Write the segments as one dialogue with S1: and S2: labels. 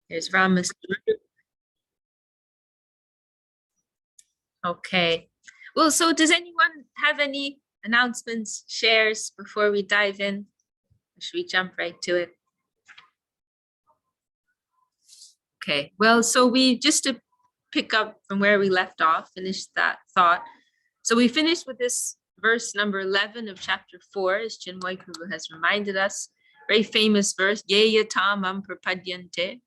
S1: There's Ramas. Okay. Well, so does anyone have any announcements, shares before we dive in? Or should we jump right to it? Okay. Well, so we just to pick up from where we left off, finish that thought. So we finished with this verse number 11 of chapter 4, as Chinmoy Prabhu has reminded us. Very famous verse. Yeya tamam prapadyante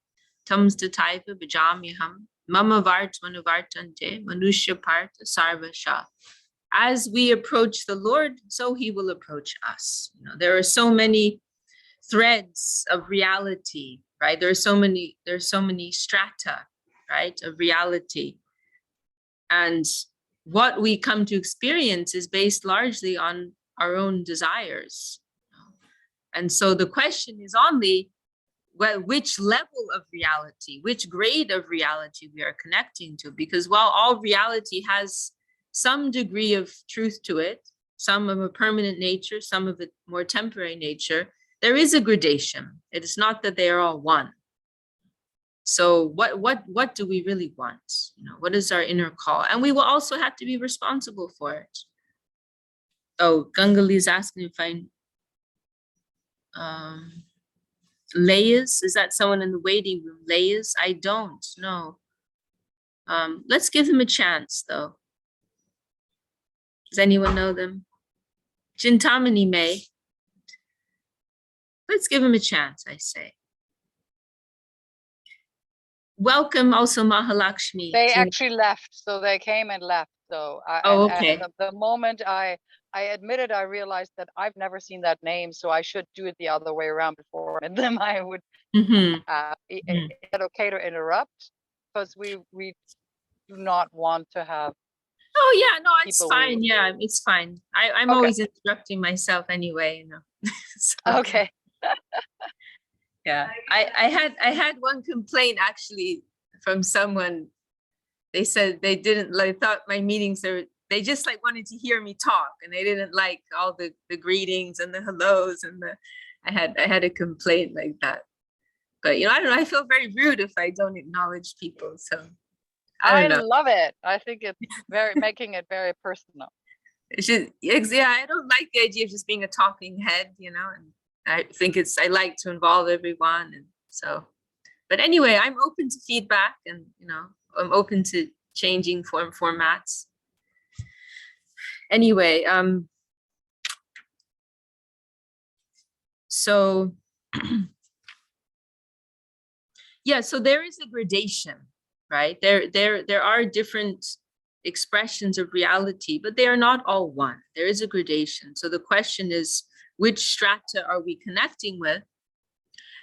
S1: tams tataiva bhajamyaham mama vartmanuvartante manushya partha sarvasha. As we approach the Lord, so he will approach us. You know, there are so many threads of reality, right? There's so many strata, right, of reality. And what we come to experience is based largely on our own desires. And so the question is only, well, which level of reality, which grade of reality we are connecting to, because while all reality has some degree of truth to it, some of a permanent nature, some of a more temporary nature, there is a gradation. It is not that they are all one. So what do we really want? You know, what is our inner call? And we will also have to be responsible for it. Oh, Gangali is asking if I Layas, is that someone in the waiting room? Layas, I don't know. Let's give them a chance though. Does anyone know them? Chintamani May. Let's give him a chance, I say. Welcome also Mahalakshmi.
S2: They actually left, so they came and left. So
S1: okay.
S2: The moment I admitted, I realized that I've never seen that name, so I should do it the other way around before. And then I would. Is it okay to interrupt? Because we do not want to have.
S1: Oh yeah, no, it's fine. Yeah, it's fine. I'm always interrupting myself anyway, you know.
S2: So. Okay.
S1: Yeah, I had one complaint actually from someone. They said they didn't like, thought my meetings they just like wanted to hear me talk, and they didn't like all the greetings and the hellos and the I had a complaint like that. But you know, I don't know, I feel very rude if I don't acknowledge people. So I don't know.
S2: Love it. I think it's very making it very personal.
S1: It's just, yeah, I don't like the idea of just being a talking head, you know, and I think I like to involve everyone. And so, but anyway, I'm open to feedback, and, you know, I'm open to changing formats. Anyway, so, yeah, so there is a gradation, right? There are different expressions of reality, but they are not all one. There is a gradation. So the question is, which strata are we connecting with?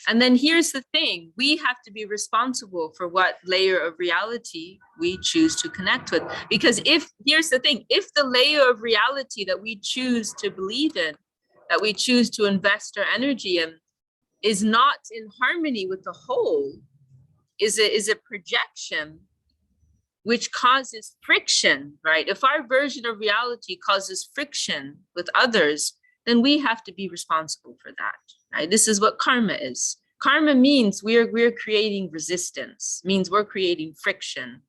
S1: And then here's the thing, we have to be responsible for what layer of reality we choose to connect with. Because here's the thing, if the layer of reality that we choose to believe in, that we choose to invest our energy in, is not in harmony with the whole, is a projection which causes friction, right? If our version of reality causes friction with others, then we have to be responsible for that, right? This is what karma is. Karma means we're creating resistance, means we're creating friction,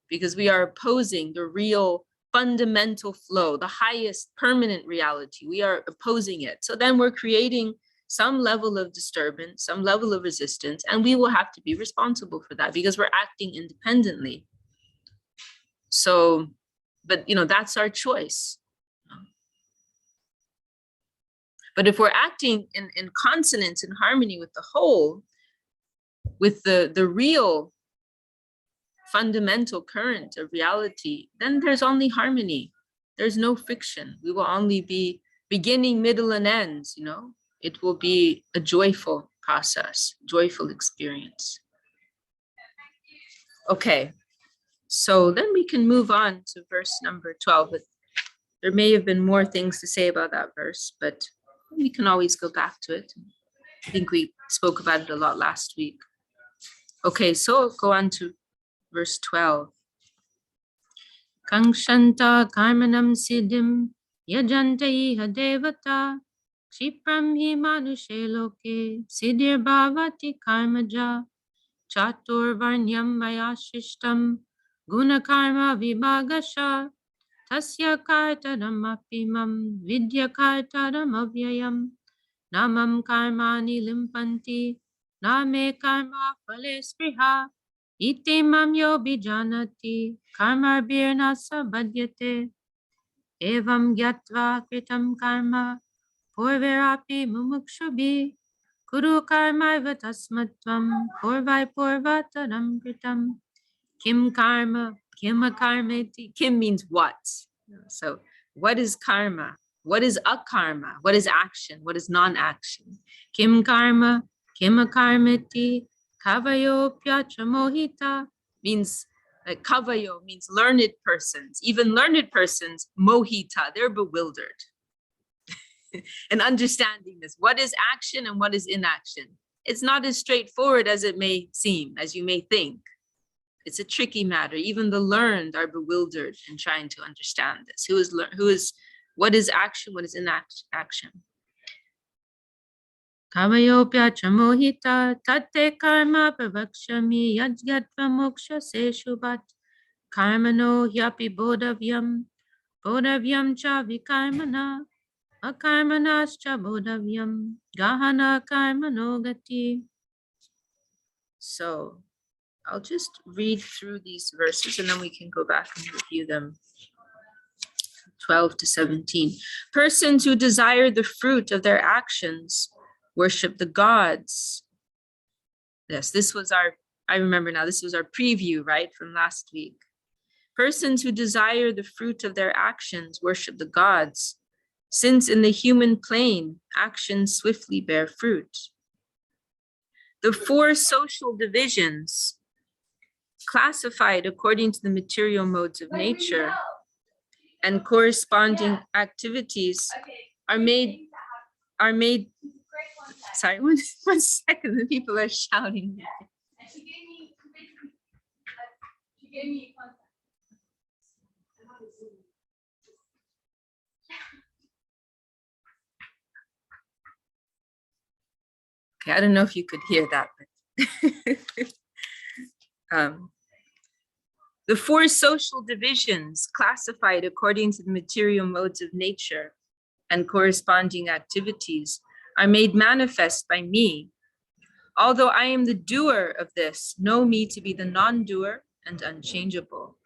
S1: because we are opposing the real fundamental flow, the highest permanent reality. We are opposing it. So then we're creating some level of disturbance, some level of resistance, and we will have to be responsible for that because we're acting independently. So, but you know, that's our choice. But if we're acting in consonance, in harmony with the whole, with the real fundamental current of reality, then there's only harmony. There's no friction. We will only be beginning, middle, and ends, you know. It will be a joyful process, joyful experience. Okay, so then we can move on to verse number 12. But there may have been more things to say about that verse, but we can always go back to it. I think we spoke about it a lot last week. Okay, so go on to verse 12. Kangshanta karmanam siddhim yajanta iha devata Kshipram hi manushe loke siddhir bhavati karmaja chaturvarnyam maya shishtam gunakarma vibhagasha tasya kartaram apimam vidya kartaram avyayam namam karmani limpanti name karma phale spriha iti mam yo bijanati karmabirna sabhadyate evam gyatva kritam karma purvirapi mumukshubhi Kuru karma tasmatvam purvai purvataram kritam kim karma kim akarmeti. Kim means what. So what is karma? What is akarma? What is action? What is non-action? Kim karma kim akarmeti kavayo pyatra mohita means kavayo means learned persons. Even learned persons, mohita, they're bewildered. And understanding this, what is action and what is inaction? It's not as straightforward as it may seem, as you may think. It's a tricky matter. Even the learned are bewildered in trying to understand this. What is action, what is inaction? Kavayopya chamohita tate karma pravakshami yajgatva moksha se shubhat karmano hyapi bodhavyam cha vikarmana akarmanascha bodhavyam gahana karmano gati. So I'll just read through these verses and then we can go back and review them. 12 to 17. Persons who desire the fruit of their actions worship the gods. Yes, this was I remember now, this was our preview, right, from last week. Persons who desire the fruit of their actions worship the gods, since in the human plane, actions swiftly bear fruit. The 4 social divisions classified according to the material modes of nature and corresponding activities are made, sorry, one second, the people are shouting. Okay, I don't know if you could hear that, but the 4 social divisions classified according to the material modes of nature and corresponding activities are made manifest by me. Although I am the doer of this, know me to be the non-doer and unchangeable.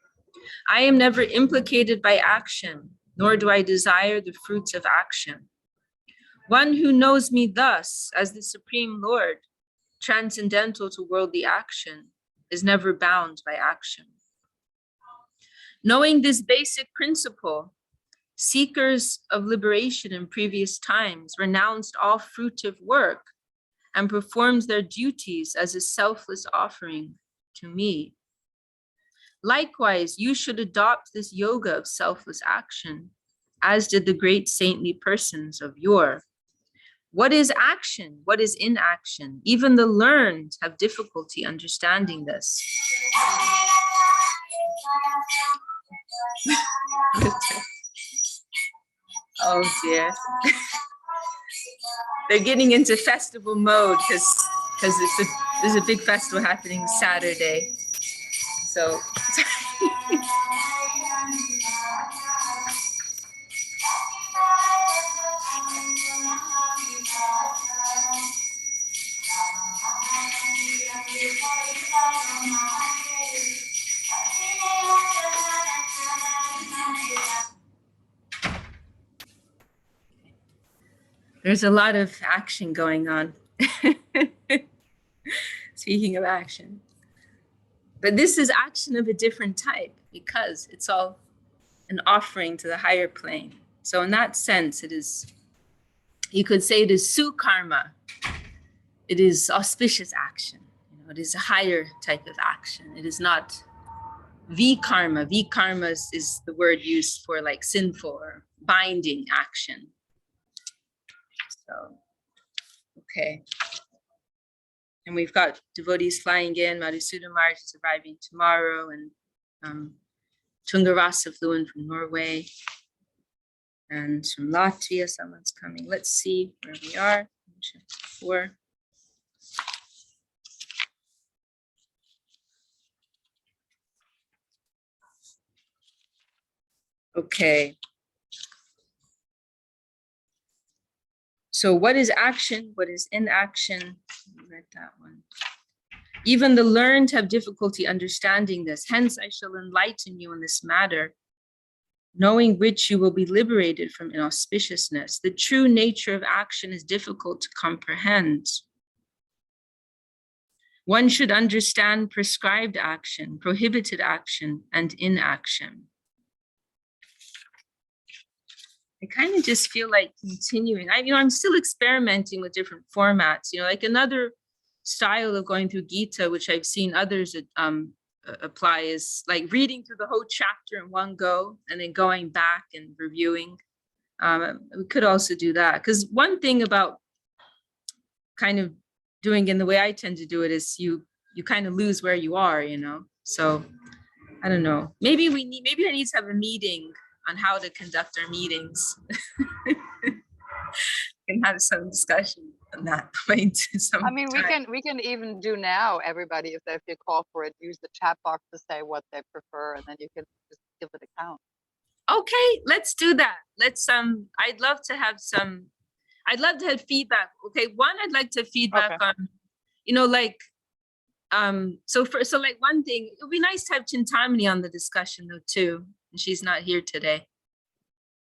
S1: I am never implicated by action, nor do I desire the fruits of action. One who knows me thus as the Supreme Lord, transcendental to worldly action, is never bound by action. Knowing this basic principle, seekers of liberation in previous times renounced all fruitive work and performed their duties as a selfless offering to me. Likewise, you should adopt this yoga of selfless action, as did the great saintly persons of yore. What is action? What is inaction? Even the learned have difficulty understanding this. Oh dear. They're getting into festival mode because there's a big festival happening Saturday. So there's a lot of action going on. Speaking of action. But this is action of a different type because it's all an offering to the higher plane. So in that sense, it is, you could say it is sukarma. It is auspicious action. You know, it is a higher type of action. It is not vikarma. Vikarma is the word used for like sinful or binding action. So, okay. And we've got devotees flying in. Madhusudha Maharaj is arriving tomorrow, and Tungarasa flew in from Norway. And from Latvia, someone's coming. Let's see where we are. 4. Okay. So what is action? What is inaction? I read that one. Even the learned have difficulty understanding this. Hence, I shall enlighten you in this matter, knowing which you will be liberated from inauspiciousness. The true nature of action is difficult to comprehend. One should understand prescribed action, prohibited action, and inaction. I kind of just feel like continuing. I'm still experimenting with different formats, like another style of going through Gita, which I've seen others apply, is like reading through the whole chapter in one go and then going back and reviewing. We could also do that, because one thing about kind of doing in the way I tend to do it is you kind of lose where you are, so I don't know, maybe I need to have a meeting on how to conduct our meetings and have some discussion on that point.
S2: I mean, we can even do now, everybody, if they feel call for it, use the chat box to say what they prefer, and then you can just give it a count.
S1: Okay, let's do that. I'd love to have feedback. Okay, one, I'd like to feedback on, so like one thing, it would be nice to have Chintamani on the discussion though too, and she's not here today.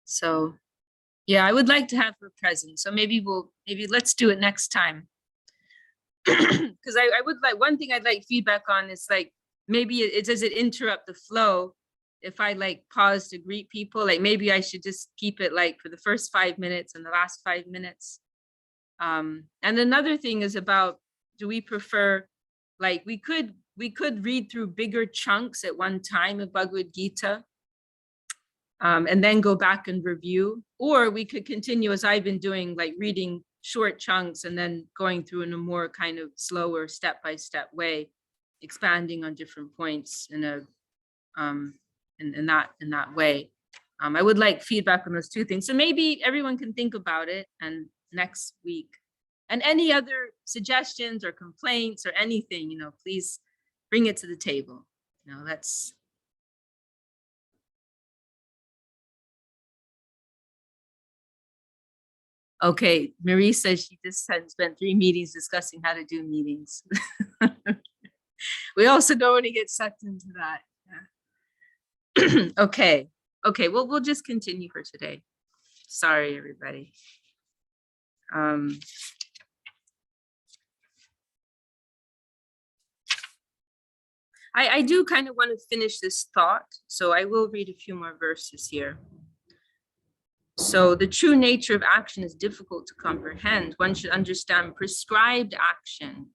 S1: So yeah, I would like to have her present. So maybe let's do it next time. Because I would like, one thing I'd like feedback on is like, maybe does it interrupt the flow if I like pause to greet people? Like maybe I should just keep it like for the first 5 minutes and the last 5 minutes. And another thing is about, do we prefer, like we could read through bigger chunks at one time of Bhagavad Gita, and then go back and review, or we could continue as I've been doing, like reading short chunks and then going through in a more kind of slower step-by-step way, expanding on different points in that way. I would like feedback on those two things. So maybe everyone can think about it, and next week, and any other suggestions or complaints or anything, please bring it to the table. Let's. Okay, Marie says she just had spent 3 meetings discussing how to do meetings. We also don't want to get sucked into that. Yeah. Okay, well, we'll just continue for today. Sorry, everybody. I do kind of want to finish this thought, so I will read a few more verses here. So the true nature of action is difficult to comprehend. One should understand prescribed action.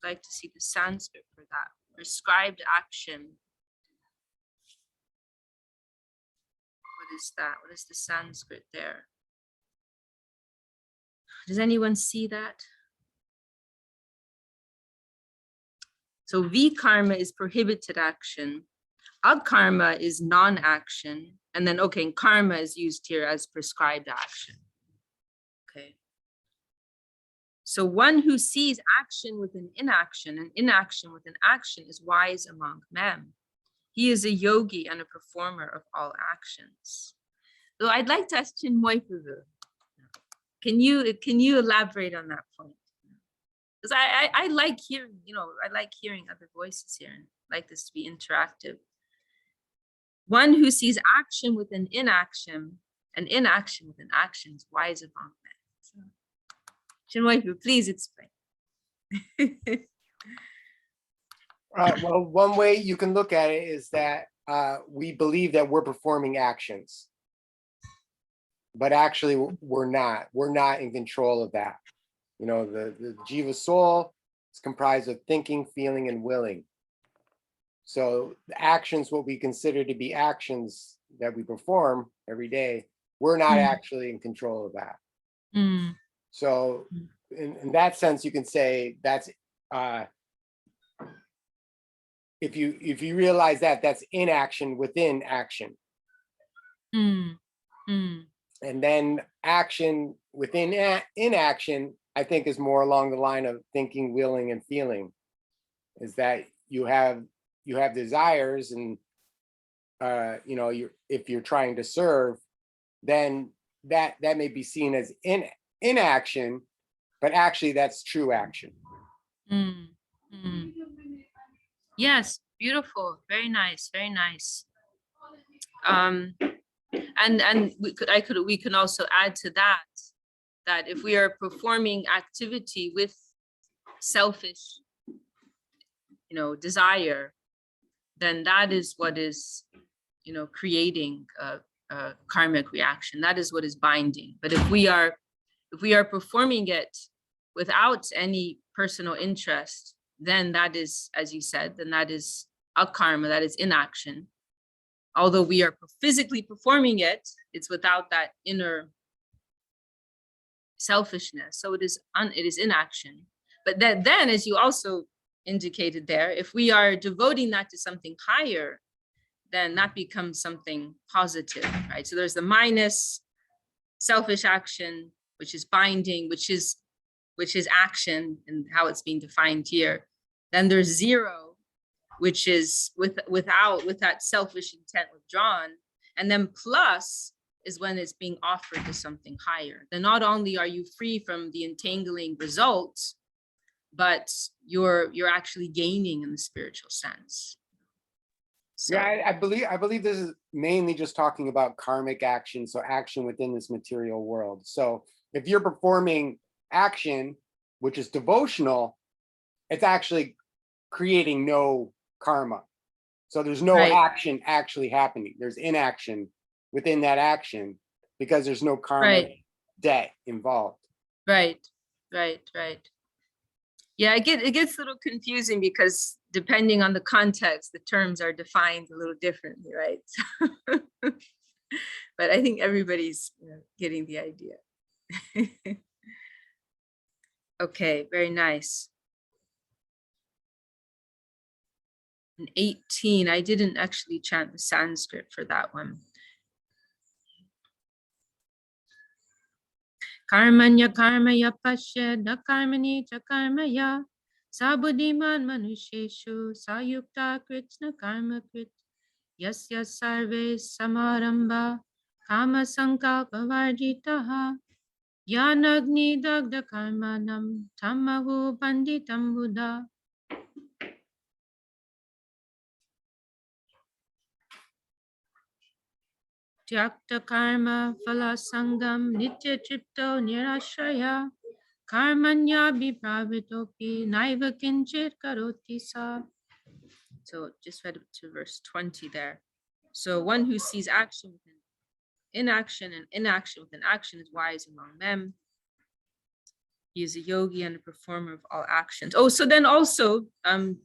S1: I'd like to see the Sanskrit for that. Prescribed action. What is that? What is the Sanskrit there? Does anyone see that? So vikarma is prohibited action. Akarma is non-action. And then, okay, karma is used here as prescribed action. Okay. So one who sees action with an inaction and inaction with an action is wise among men. He is a yogi and a performer of all actions. So I'd like to ask Chinmoy Prabhu, can you elaborate on that point? Because I like hearing, I like hearing other voices here, and like this to be interactive. One who sees action with an inaction and inaction with an action is wise among men. So, Chinmoy, please explain.
S3: Well, one way you can look at it is that we believe that we're performing actions, but actually we're not. We're not in control of that. The Jiva soul is comprised of thinking, feeling, and willing. So the actions, what we consider to be actions that we perform every day, we're not actually in control of that. So in that sense, you can say that's if you realize that, that's inaction within action. And then action within inaction, I think, is more along the line of thinking, willing, and feeling. Is that you have desires, and if you're trying to serve, then that may be seen as inaction, but actually that's true action.
S1: Mm, mm. Yes, beautiful. Very nice. Very nice. And we can also add to that if we are performing activity with selfish, desire, then that is what is, creating a karmic reaction. That is what is binding. But if we are performing it without any personal interest, then that is, as you said, then that is akarma, that is inaction. Although we are physically performing it, it's without that inner selfishness. So it is inaction. But then, as you also indicated there, if we are devoting that to something higher, then that becomes something positive, right? So there's the minus, selfish action, which is binding, which is action, and how it's being defined here. Then there's zero, which is with that selfish intent withdrawn. And then plus is when it's being offered to something higher. Then not only are you free from the entangling results, but you're actually gaining in the spiritual sense. So,
S3: Yeah, I believe this is mainly just talking about karmic action, so action within this material world. So if you're performing action, which is devotional, it's actually creating no karma. So there's no
S1: Right.
S3: action actually happening. There's inaction within that action because there's no karma
S1: Right.
S3: debt involved.
S1: Right. Yeah, it gets a little confusing because depending on the context, the terms are defined a little differently, right? But I think everybody's getting the idea. Okay, very nice. And 18, I didn't actually chant the Sanskrit for that one. Karmanya karmaya pasya na karmani cha karmaya sabuddhiman manusheshu sayukta krishna karma krit yasya sarve samaramba kama sankalpa varjitaha yanagni dagda karmanam tamahu panditam buddha. Tyakta karma phala sangam nitya chitto nirashraya karmanya bhipravitopi naiva kinchit karoti sa. So just read to verse 20 there. So one who sees action with inaction and inaction with an action is wise among them. He is a yogi and a performer of all actions. Oh, so then also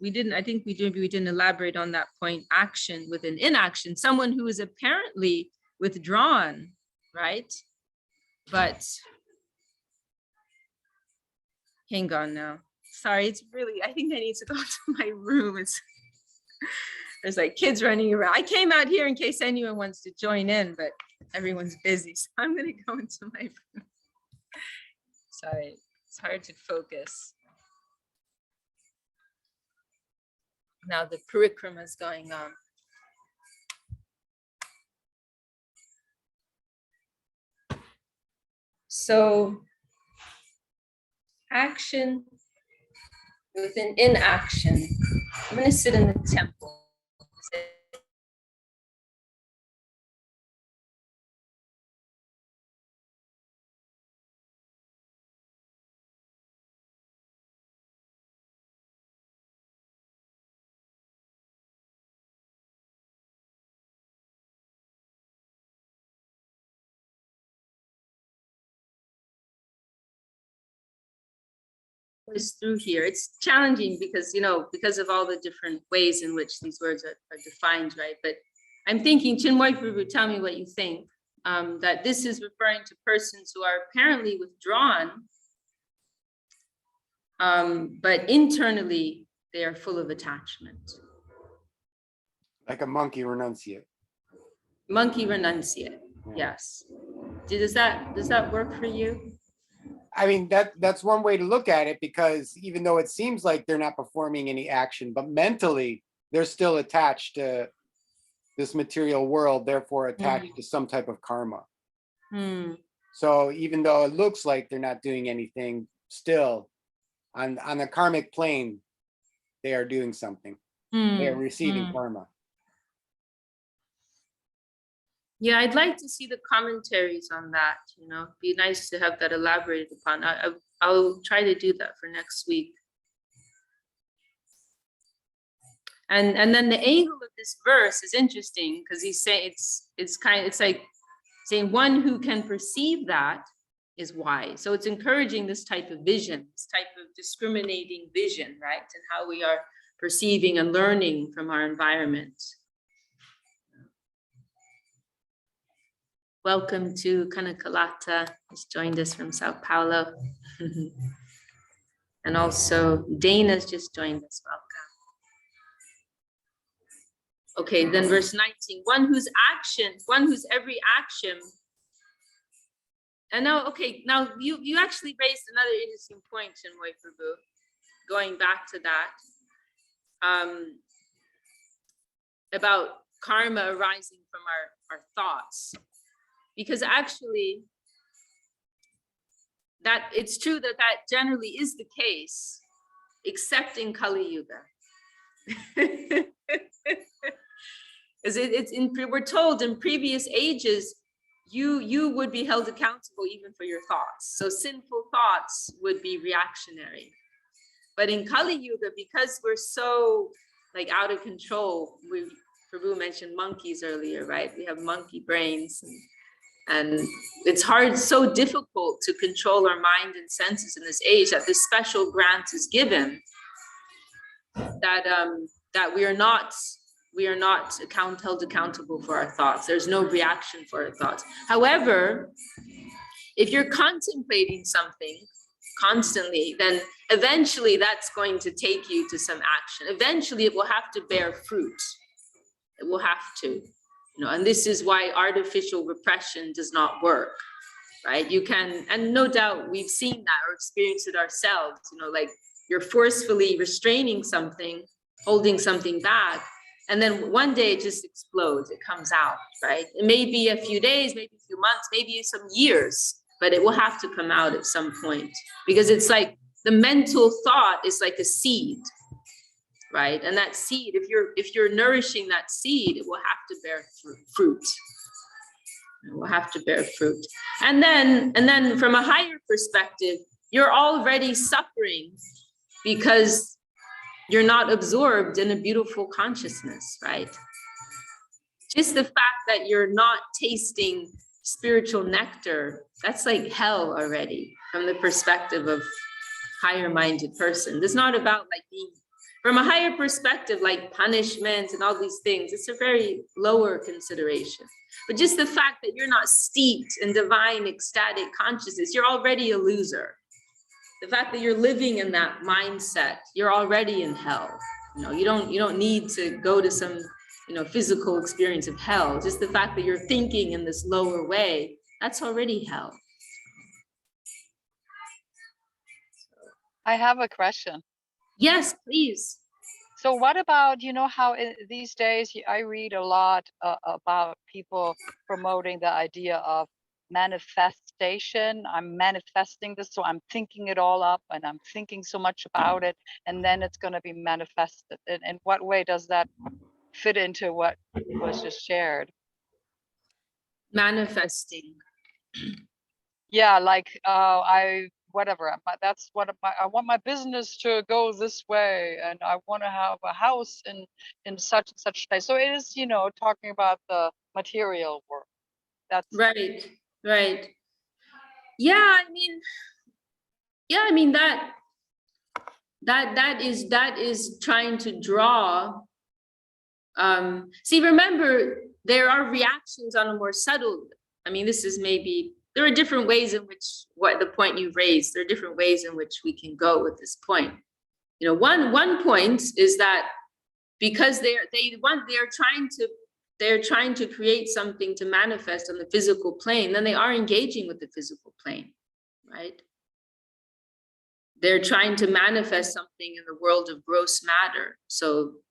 S1: we didn't elaborate on that point, action with an inaction, someone who is apparently withdrawn, right? But hang on now. Sorry, it's really, I think I need to go to my room. There's like kids running around. I came out here in case anyone wants to join in, but everyone's busy. So I'm gonna go into my room. Sorry, it's hard to focus. Now the parikrama is going on. So action with an inaction. I'm going to sit in the temple. Through here. It's challenging because, because of all the different ways in which these words are defined, right? But I'm thinking, Chinmoy Prabhu, tell me what you think, that this is referring to persons who are apparently withdrawn, but internally they are full of attachment.
S3: Like a monkey renunciate.
S1: Monkey renunciate, yes. Does that work for you?
S3: I mean, that's one way to look at it, because even though it seems like they're not performing any action, but mentally they're still attached to this material world, therefore attached to some type of karma.
S1: Hmm.
S3: So even though it looks like they're not doing anything, still on the karmic plane, they are doing something. They are receiving karma.
S1: Yeah, I'd like to see the commentaries on that, you know, be nice to have that elaborated upon. I'll try to do that for next week. And then the angle of this verse is interesting because he's saying it's like saying one who can perceive that is wise. So it's encouraging this type of vision, this type of discriminating vision, right? And how we are perceiving and learning from our environment. Welcome to Kanakalata, who's joined us from Sao Paulo. And also Dana's just joined us, welcome. Okay, then verse 19, one whose every action. And now, okay, now you actually raised another interesting point, Chinmoy Prabhu, going back to that, about karma arising from our thoughts. Because actually, that it's true that generally is the case, except in Kali Yuga. We're told in previous ages, you would be held accountable even for your thoughts. So sinful thoughts would be reactionary. But in Kali Yuga, because we're so like out of control, Prabhu mentioned monkeys earlier, right? We have monkey brains, and it's hard, so difficult to control our mind and senses in this age that this special grant is given that we are not held accountable for our thoughts. There's no reaction for our thoughts. However, if you're contemplating something constantly, then eventually that's going to take you to some action. Eventually it will have to bear fruit. It will have to, and this is why artificial repression does not work, right? You can, and no doubt we've seen that or experienced it ourselves, like you're forcefully restraining something, holding something back, and then one day it just explodes, it comes out, right? It may be a few days, maybe a few months, maybe some years, but it will have to come out at some point, because it's like the mental thought is like a seed, right? And that seed, if you're nourishing that seed, it will have to bear fruit. It will have to bear fruit. And then from a higher perspective, you're already suffering because you're not absorbed in a beautiful consciousness, right? Just the fact that you're not tasting spiritual nectar, that's like hell already from the perspective of higher minded person. It's not about like being, from a higher perspective, like punishment and all these things, it's a very lower consideration. But just the fact that you're not steeped in divine ecstatic consciousness, you're already a loser. The fact that you're living in that mindset, you're already in hell. You don't need to go to some, physical experience of hell. Just the fact that you're thinking in this lower way, that's already hell.
S2: I have a question.
S1: Yes, please.
S2: So what about, how these days I read a lot about people promoting the idea of manifestation. I'm manifesting this, so I'm thinking it all up and I'm thinking so much about it, and then it's going to be manifested. In what way does that fit into what was just shared?
S1: Manifesting.
S2: Yeah, like that's what I want my business to go this way, and I want to have a house in such and such place. So it is, talking about the material world. That's
S1: right. Yeah, I mean that is trying to draw. See, remember, there are reactions on a more subtle. This is maybe, there are different ways in which, what the point you raised, there are different ways in which we can go with this point. One point is that because they're trying to create something to manifest on the physical plane, then they are engaging with the physical plane, right? They're trying to manifest something in the world of gross matter. So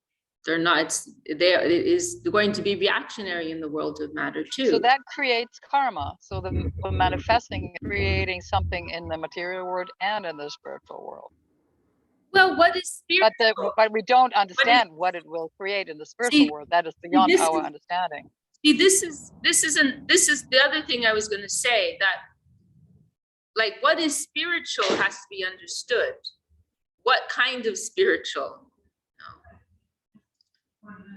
S1: they're not, it is going to be reactionary in the world of matter too.
S2: So that creates karma. So the manifesting, creating something in the material world and in the spiritual world.
S1: Well, what is spiritual?
S2: But we don't understand what it will create in the spiritual world. That is beyond our understanding.
S1: See, this is the other thing I was going to say, that like what is spiritual has to be understood. What kind of spiritual?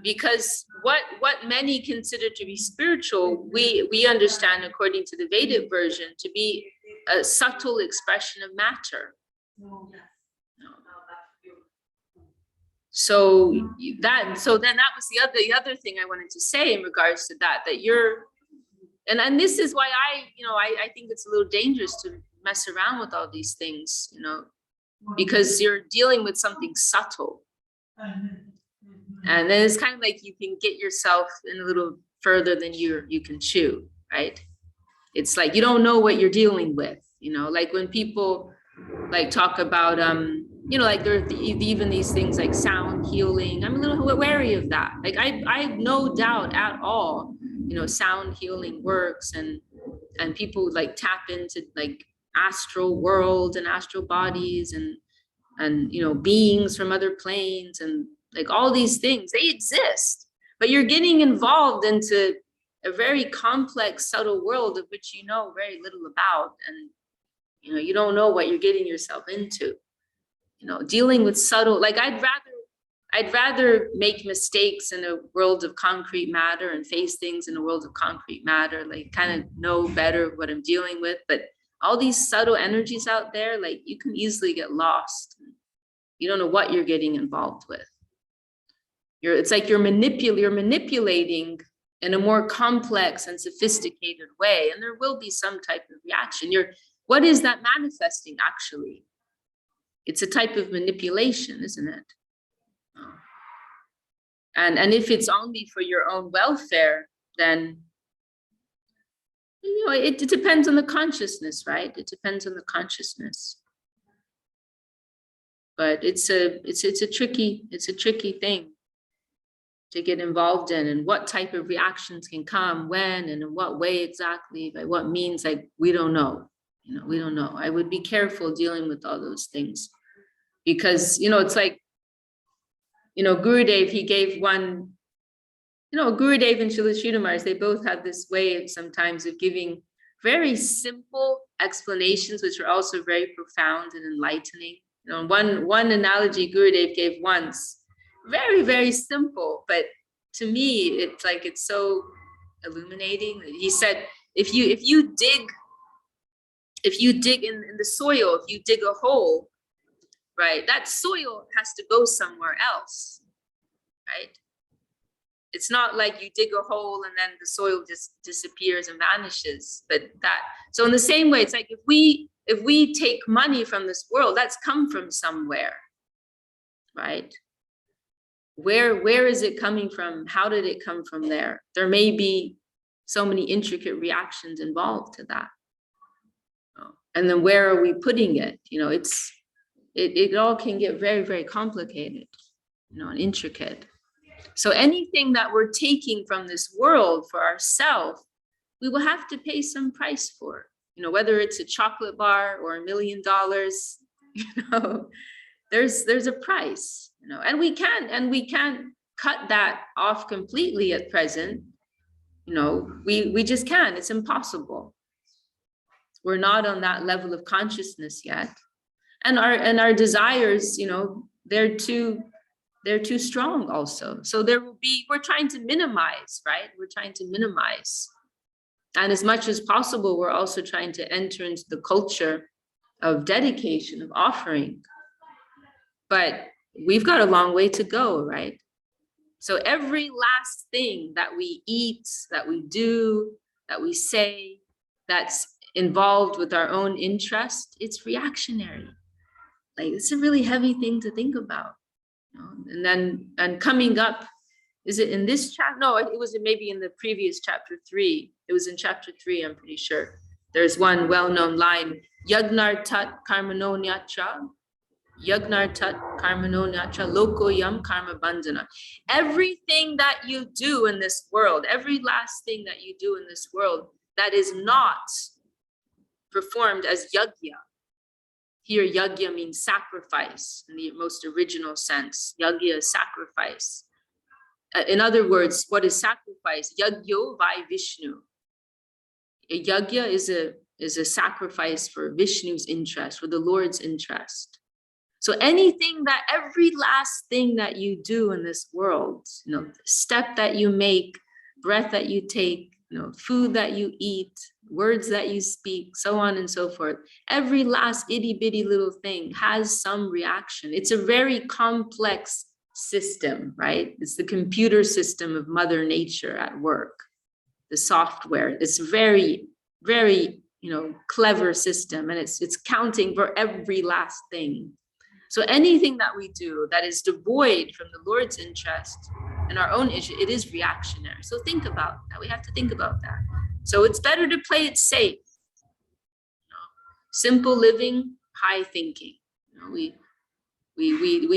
S1: Because what many consider to be spiritual, we understand according to the Vedic version to be a subtle expression of matter. So then that was the other thing I wanted to say in regards to that you're, and this is why I think it's a little dangerous to mess around with all these things, because you're dealing with something subtle. And then it's kind of like you can get yourself in a little further than you can chew, right? It's like you don't know what you're dealing with, like when people like talk about like there are even these things like sound healing. I'm a little wary of that. Like I have no doubt at all, sound healing works, and people like tap into like astral world and astral bodies and beings from other planes, and like all these things, they exist, but you're getting involved into a very complex, subtle world of which you know very little about, and you don't know what you're getting yourself into. Dealing with subtle, like I'd rather make mistakes in a world of concrete matter and face things in a world of concrete matter, like kind of know better what I'm dealing with. But all these subtle energies out there, like you can easily get lost. You don't know what you're getting involved with. It's like you're manipulating in a more complex and sophisticated way, and there will be some type of reaction. What is that manifesting actually? It's a type of manipulation, isn't it? And if it's only for your own welfare, then it depends on the consciousness, right? It depends on the consciousness. But it's a tricky thing to get involved in, and what type of reactions can come when and in what way exactly, by what means, like we don't know. We don't know. I would be careful dealing with all those things, because it's like Gurudev, he gave one, Gurudev and Srila Sridhar Maharaj, they both had this way of sometimes of giving very simple explanations, which are also very profound and enlightening. One analogy Gurudev gave once, very, very simple, but to me, it's like, it's so illuminating. He said, if you dig in the soil, if you dig a hole, right, that soil has to go somewhere else, right? It's not like you dig a hole and then the soil just disappears and vanishes. So in the same way, it's like if we take money from this world, that's come from somewhere, right? Where is it coming from? How did it come from there? There may be so many intricate reactions involved to that. And then where are we putting it? It all can get very, very complicated, and intricate. So anything that we're taking from this world for ourselves, we will have to pay some price for, whether it's a chocolate bar or $1 million, there's a price, and we can't cut that off completely at present. We just can't. It's impossible. We're not on that level of consciousness yet, and our desires, they're too strong also. So we're trying to minimize, right? We're trying to minimize, and as much as possible, we're also trying to enter into the culture of dedication, of offering. But we've got a long way to go, right? So every last thing that we eat, that we do, that we say, that's involved with our own interest, it's reactionary. Like, it's a really heavy thing to think about. And coming up, is it in this chapter? No, it was maybe in the previous chapter 3. It was in chapter 3, I'm pretty sure. There's one well-known line, Yagnar tat karmano nyatra, Yagnartat karmano natra loko yam karma bandhana. Everything that you do in this world, every last thing that you do in this world that is not performed as yajna. Here, yajna means sacrifice in the most original sense. Yajna is sacrifice. In other words, what is sacrifice? Yajyo by Vishnu. A yajna is a sacrifice for Vishnu's interest, for the Lord's interest. So anything that, every last thing that you do in this world, step that you make, breath that you take, food that you eat, words that you speak, so on and so forth. Every last itty bitty little thing has some reaction. It's a very complex system, right? It's the computer system of Mother Nature at work, the software. It's very, very, clever system, and it's counting for every last thing. So anything that we do that is devoid from the Lord's interest and our own issue, it is reactionary. So think about that. We have to think about that. So it's better to play it safe. Simple living, high thinking. We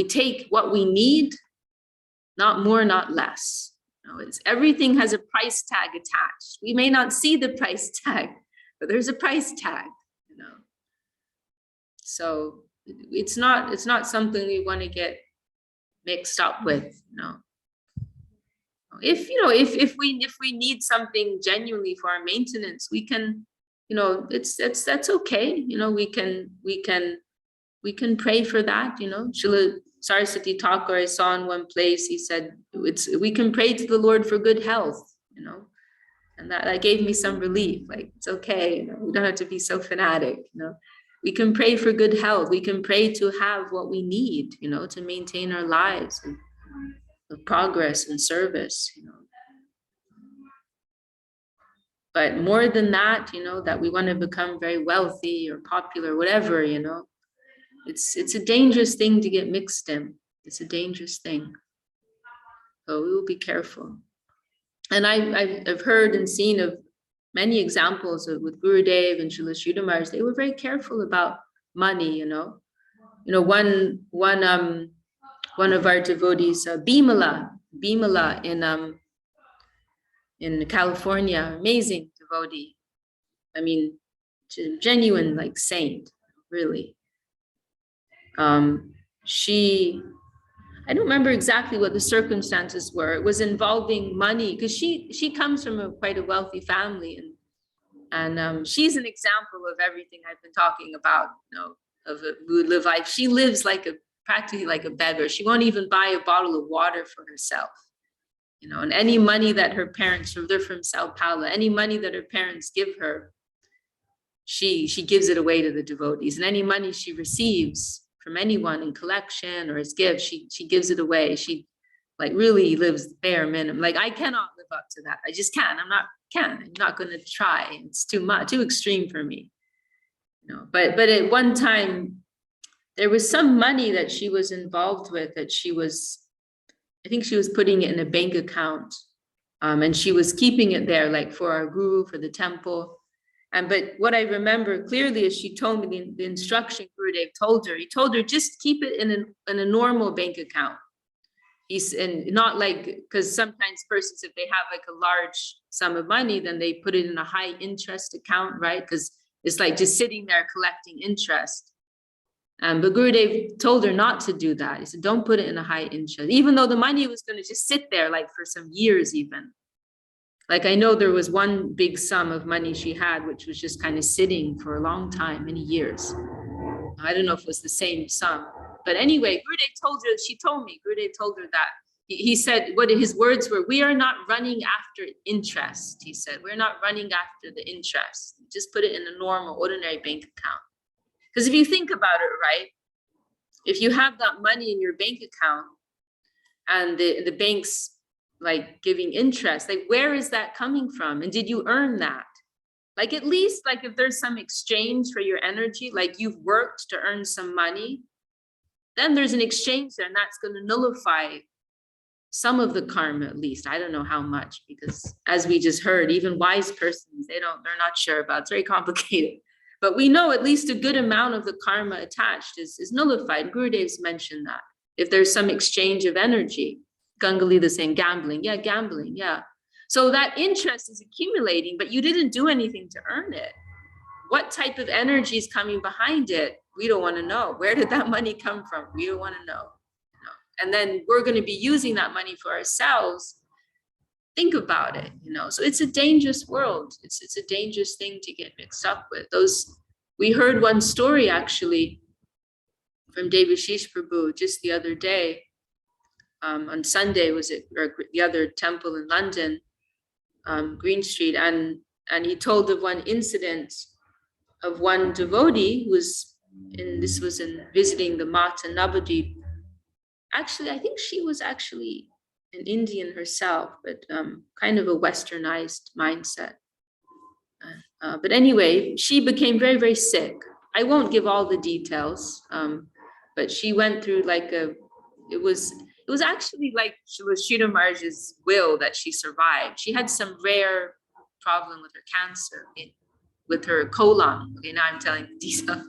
S1: take what we need, not more, not less. Everything has a price tag attached. We may not see the price tag, but there's a price tag. So it's not something we want to get mixed up with. If we need something genuinely for our maintenance, we can, that's okay. We can pray for that. Srila Saraswati Thakur, I saw in one place, he said we can pray to the Lord for good health. And that gave me some relief. Like, it's okay. We don't have to be so fanatic. We can pray for good health. We can pray to have what we need, to maintain our lives and progress and service, But more than that, that we want to become very wealthy or popular, whatever, it's a dangerous thing to get mixed in. It's a dangerous thing. So we will be careful. And I've heard and seen of many examples with Gurudev and Srila Sridhar Maharaj. They were very careful about money, one of our devotees, Bimala in California, amazing devotee. I mean, genuine like saint, really. I don't remember exactly what the circumstances were. It was involving money because she comes from quite a wealthy family, and she's an example of everything I've been talking about, of a live life. She lives practically like a beggar. She won't even buy a bottle of water for herself, and any money that her parents, they're from Sao Paulo, any money that her parents give her, she gives it away to the devotees, and any money she receives from anyone in collection or as gifts, she gives it away. She really lives bare minimum. I cannot live up to that. I just can't. I'm not going to try. It's too much, too extreme for me. But at one time there was some money that she was involved with that I think she was putting it in a bank account, and she was keeping it there for our guru, for the temple. But what I remember clearly is she told me the instruction Gurudev told her. He told her just keep it in a normal bank account. And not because sometimes persons, if they have a large sum of money, then they put it in a high interest account, right? Because it's just sitting there collecting interest. But Gurudev told her not to do that. He said, don't put it in a high interest, even though the money was going to just sit there for some years even. I know there was one big sum of money she had, which was just kind of sitting for a long time, many years. I don't know if it was the same sum. But anyway, Gurudev told her, Gurudev told her that. He said, what his words were, we are not running after interest. He said, we're not running after the interest. Just put it in a normal, ordinary bank account. Because if you think about it, right, if you have that money in your bank account and the bank's giving interest, where is that coming from? And did you earn that? At least if there's some exchange for your energy, you've worked to earn some money, then there's an exchange there, and that's going to nullify some of the karma, at least. I don't know how much, because as we just heard, even wise persons, they're not sure about it. It's very complicated. But we know at least a good amount of the karma attached is nullified. Gurudev's mentioned that. If there's some exchange of energy, Gangalila saying gambling, yeah, gambling, yeah. So that interest is accumulating, but you didn't do anything to earn it. What type of energy is coming behind it? We don't want to know. Where did that money come from? We don't want to know. And then we're going to be using that money for ourselves. Think about it, so it's a dangerous world. It's a dangerous thing to get mixed up with. We heard one story actually from Devashish Prabhu just the other day. On Sunday, was it, or the other temple in London, Green Street, and he told of one incident of one devotee who was visiting the Mata Navadvip. Actually, I think she was actually an Indian herself, but kind of a westernized mindset. But anyway, she became very, very sick. I won't give all the details, but she went through it was actually like Srila Maharaj's will that she survived. She had some rare problem with her cancer, with her colon. Okay, now I'm telling the details.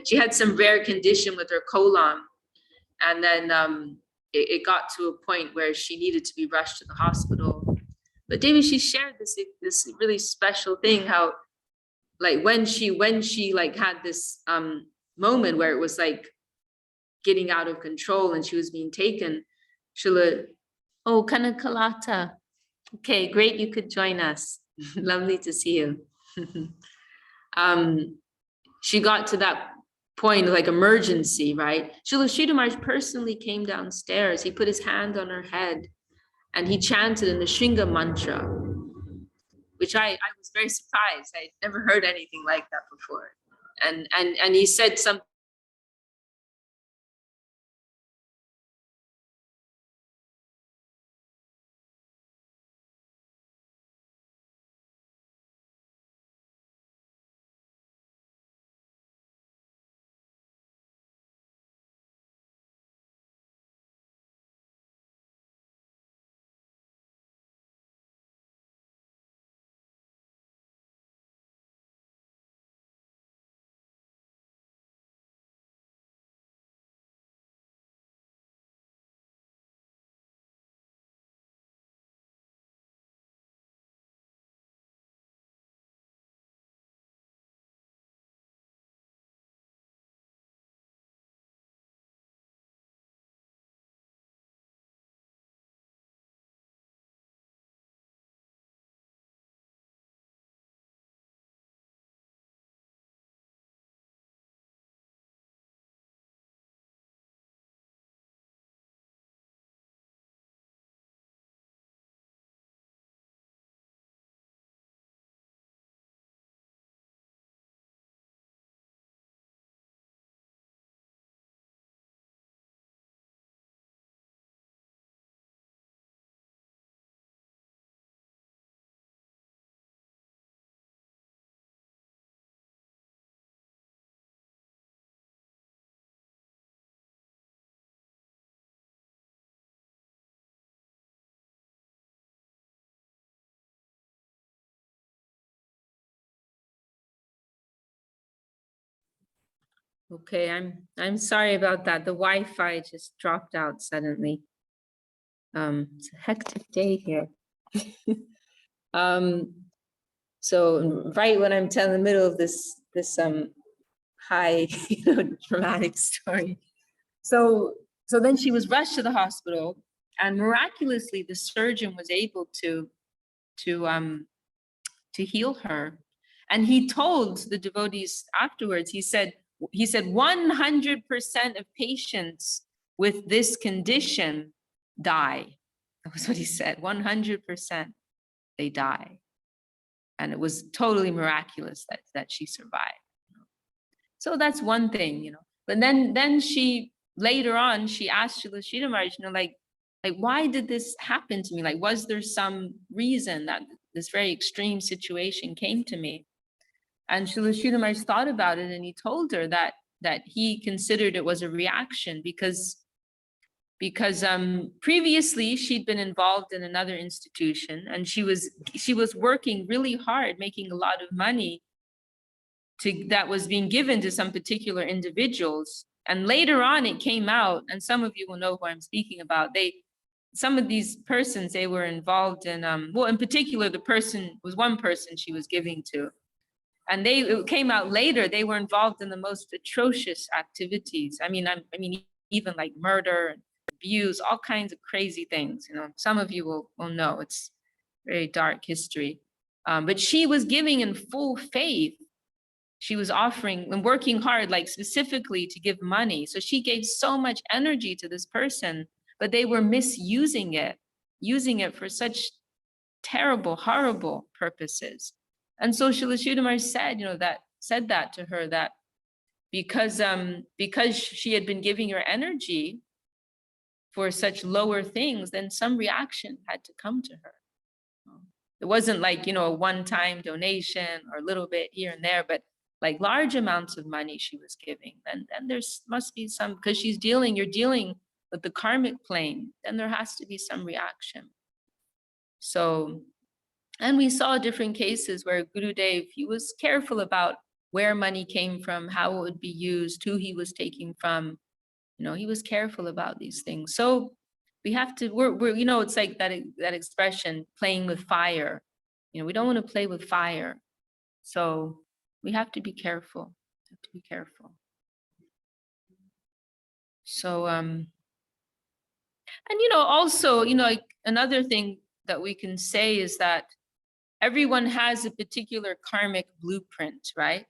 S1: She had some rare condition with her colon. And then it got to a point where she needed to be rushed to the hospital. But David, she shared this really special thing, how like when she had this moment where it was like getting out of control and she was being taken, oh, Kanakalata. Okay, great, you could join us. Lovely to see you. She got to that point of like emergency, right? Srila Sridhar Maharaj personally came downstairs. He put his hand on her head and he chanted in the Shringa mantra, which I was very surprised. I'd never heard anything like that before. And he said something. Okay, I'm sorry about that. The Wi-Fi just dropped out suddenly. It's a hectic day here. So right when I'm telling the middle of this high, dramatic story. So then she was rushed to the hospital, and miraculously the surgeon was able to heal her. And he told the devotees afterwards, he said 100% of patients with this condition die. That was what he said, 100% they die. And it was totally miraculous that she survived. So that's one thing, But then she, later on, she asked Srila Sridhar Maharaj, like why did this happen to me? Like, was there some reason that this very extreme situation came to me? And Srila Sridhar Maharaj thought about it, and he told her that he considered it was a reaction because previously she'd been involved in another institution, and she was working really hard, making a lot of money that was being given to some particular individuals. And later on it came out, and some of you will know who I'm speaking about. Some of these persons, they were involved in, well, in particular, the person was one person she was giving to. And it came out later, they were involved in the most atrocious activities. I mean, even like murder, abuse, all kinds of crazy things. You know, some of you will know it's very dark history. But she was giving in full faith. She was offering and working hard, like specifically to give money. So she gave so much energy to this person, but they were misusing it, using it for such terrible, horrible purposes. And so Srila Sridhar said that to her, that because she had been giving her energy for such lower things, then some reaction had to come to her. It wasn't like, a one-time donation or a little bit here and there, but like large amounts of money she was giving. And then must be some, because you're dealing with the karmic plane, then there has to be some reaction. So, and we saw different cases where Gurudev, he was careful about where money came from, how it would be used, who he was taking from. He was careful about these things. So we have to, we're it's like that expression, playing with fire. We don't want to play with fire. So we have to be careful. So, and also, like another thing that we can say is that everyone has a particular karmic blueprint, right?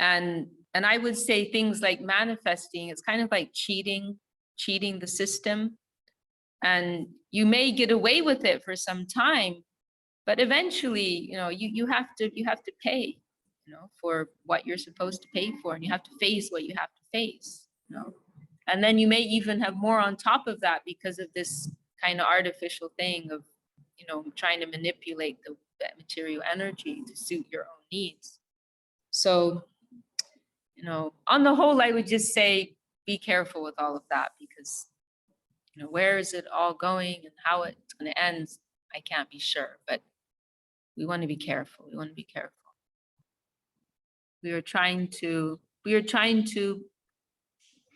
S1: And I would say things like manifesting, it's kind of like cheating the system. And you may get away with it for some time, but eventually, you have to pay, for what you're supposed to pay for, and you have to face what you have to face, And then you may even have more on top of that because of this kind of artificial thing of, trying to manipulate that material energy to suit your own needs. So, on the whole, I would just say, be careful with all of that, because, where is it all going and how it's going to end, I can't be sure, but we want to be careful. We are trying to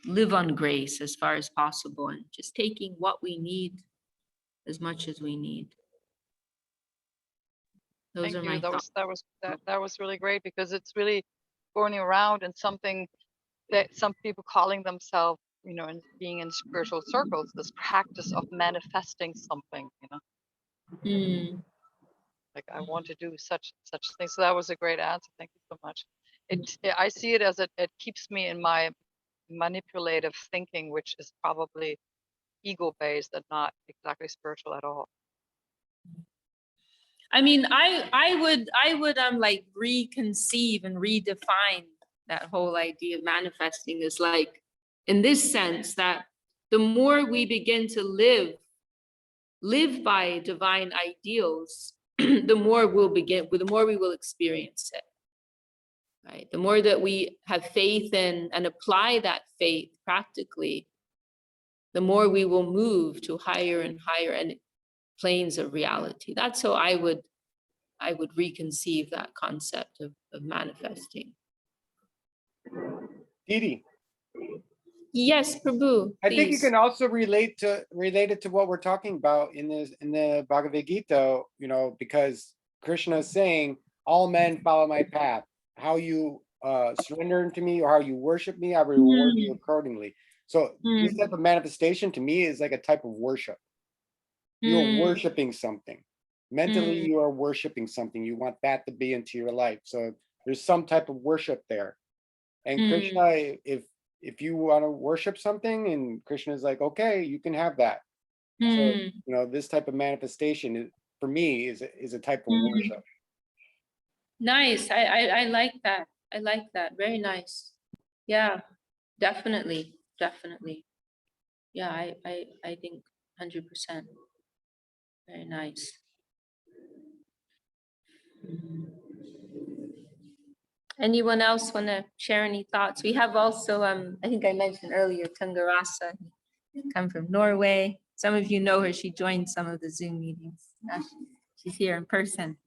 S1: live on grace as far as possible, and just taking what we need as much as we need. Those are my thoughts.
S2: That was really great, because it's really going around and something that some people calling themselves, and being in spiritual circles, this practice of manifesting something, like I want to do such things. So that was a great answer. Thank you so much. I see it as it keeps me in my manipulative thinking, which is probably ego-based and not exactly spiritual at all.
S1: I mean, I would like reconceive and redefine that whole idea of manifesting is like, in this sense, that the more we begin to live by divine ideals, the more we will experience it, right? The more that we have faith in and apply that faith practically, the more we will move to higher and higher planes of reality. That's how I would reconceive that concept of manifesting.
S3: Didi.
S1: Yes, Prabhu.
S3: I think you
S1: please.
S3: can also relate it to what we're talking about in the Bhagavad Gita, because Krishna is saying, all men follow my path. How you surrender to me or how you worship me, I will reward you accordingly. So this type of manifestation to me is like a type of worship. You're worshiping something. Mentally, you are worshiping something. You want that to be into your life. So there's some type of worship there. And Krishna, if you want to worship something, and Krishna is like, okay, you can have that. So, this type of manifestation for me is a type of worship.
S1: Nice. I like that. Very nice. Yeah, definitely. Yeah, I think 100%. Very nice. Anyone else want to share any thoughts? We have also, I think I mentioned earlier, Tungarasa, come from Norway. Some of you know her. She joined some of the Zoom meetings. Now she's here in person.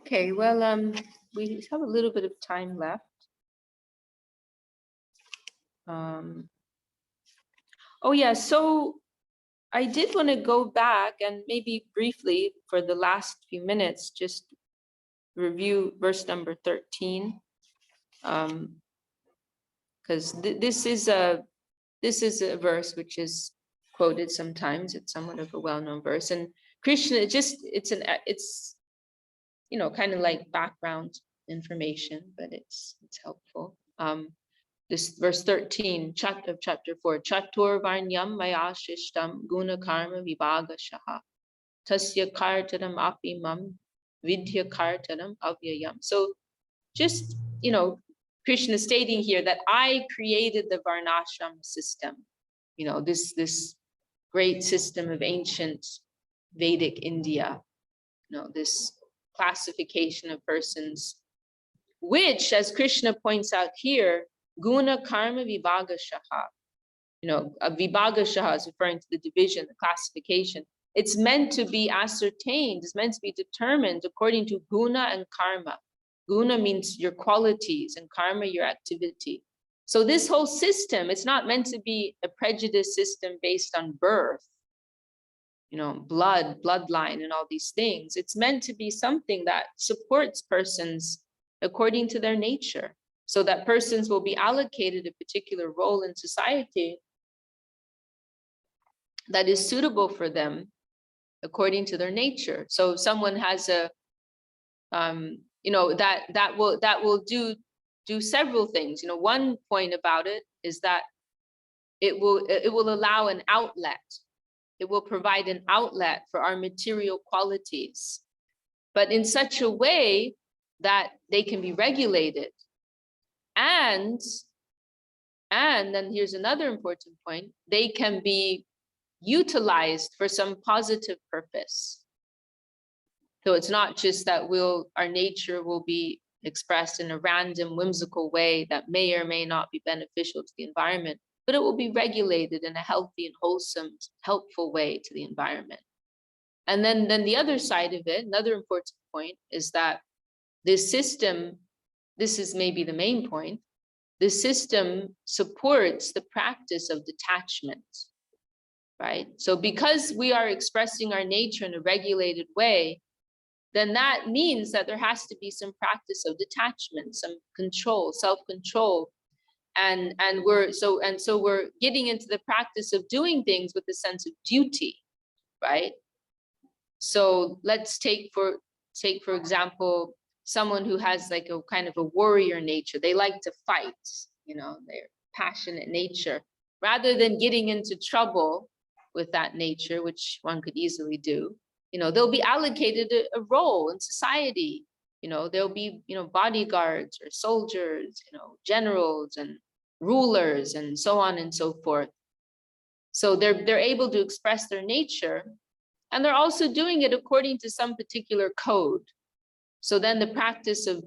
S1: Okay, well, we have a little bit of time left. Oh yeah, so I did want to go back and maybe briefly for the last few minutes, just review verse number 13. Because this is a verse which is quoted sometimes. It's somewhat of a well-known verse, and Krishna, it's you know, kind of like background information, but it's helpful. This verse 13 of chapter 4, Chatur Varnyam Maya Shishtam Guna Karma Vibhaga Shaha Tasya Kartanam Apimam Vidya Kartanam Avyayam. So just, you know, Krishna stating here that I created the Varnashram system, you know, this great system of ancient Vedic India, you know, this classification of persons, which, as Krishna points out here, Guna Karma Vibhaga Shaha, you know, a Vibhaga Shaha is referring to the division, the classification. It's meant to be ascertained, it's meant to be determined according to Guna and Karma. Guna means your qualities and Karma, your activity. So this whole system, it's not meant to be a prejudice system based on birth, you know, bloodline and all these things. It's meant to be something that supports persons according to their nature, so that persons will be allocated a particular role in society that is suitable for them according to their nature. So if someone has a, you know, that will do several things. You know, one point about it is that it will allow an outlet. It will provide an outlet for our material qualities, but in such a way that they can be regulated. And then here's another important point, they can be utilized for some positive purpose. So it's not just that our nature will be expressed in a random, whimsical way that may or may not be beneficial to the environment, but it will be regulated in a healthy and wholesome, helpful way to the environment. And then the other side of it, another important point, is that this system, this is maybe the main point, the system supports the practice of detachment, right? So because we are expressing our nature in a regulated way, then that means that there has to be some practice of detachment, some control, self-control. And so we're getting into the practice of doing things with a sense of duty, right? So let's take for example, someone who has like a kind of a warrior nature. They like to fight, you know, their passionate nature. Rather than getting into trouble with that nature, which one could easily do, you know, they'll be allocated a role in society. You know, there'll be, you know, bodyguards or soldiers, you know, generals and rulers and so on and so forth. So they're able to express their nature, and they're also doing it according to some particular code. So then the practice of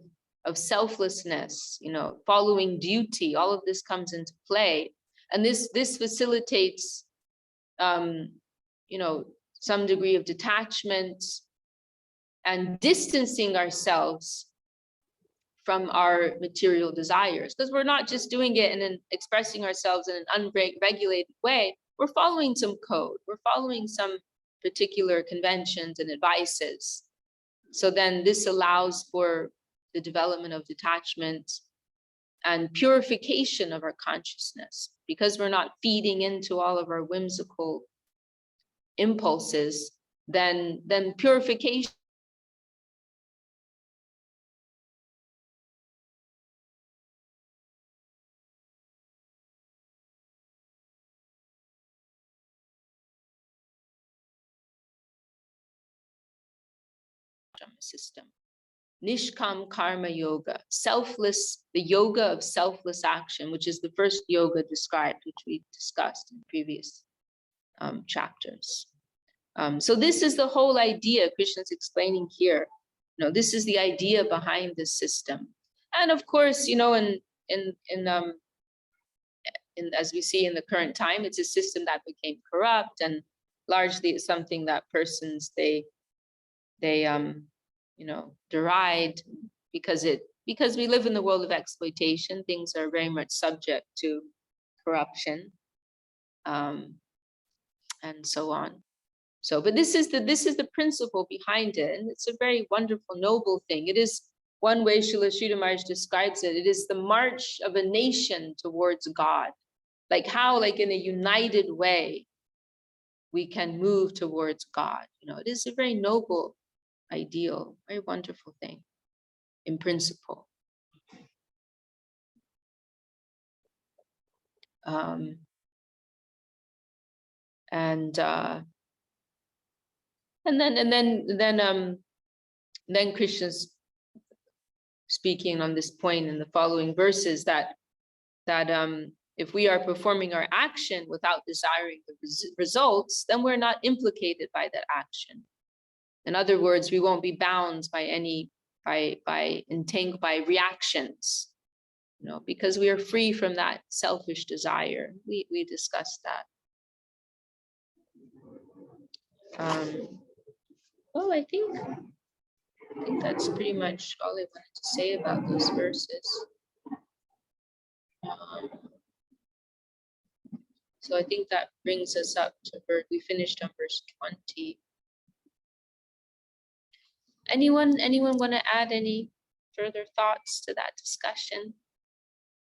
S1: selflessness, you know, following duty, all of this comes into play. And this facilitates, you know, some degree of detachment and distancing ourselves from our material desires, because we're not just doing it and expressing ourselves in an unregulated way. We're following some code. We're following some particular conventions and advices. So then this allows for the development of detachment and purification of our consciousness, because we're not feeding into all of our whimsical impulses. Then purification system. Nishkam Karma Yoga, selfless, the yoga of selfless action, which is the first yoga described, which we discussed in previous chapters. So this is the whole idea Krishna's explaining here. You know, this is the idea behind this system. And of course, you know, as we see in the current time, it's a system that became corrupt, and largely it's something that persons they deride because we live in the world of exploitation. Things are very much subject to corruption, and so on. So, but this is the principle behind it, and it's a very wonderful, noble thing. It is one way Srila Sridhar Maharaj describes it. It is the march of a nation towards God, like how, like in a united way, we can move towards God. It is a very noble ideal, very wonderful thing in principle. Then Krishna's speaking on this point in the following verses that if we are performing our action without desiring the results, then we're not implicated by that action. In other words, we won't be bound by entangled by reactions, because we are free from that selfish desire. We discussed that. Well, I think that's pretty much all I wanted to say about those verses. So I think that brings us up to we finished on verse 20. Anyone want to add any further thoughts to that discussion?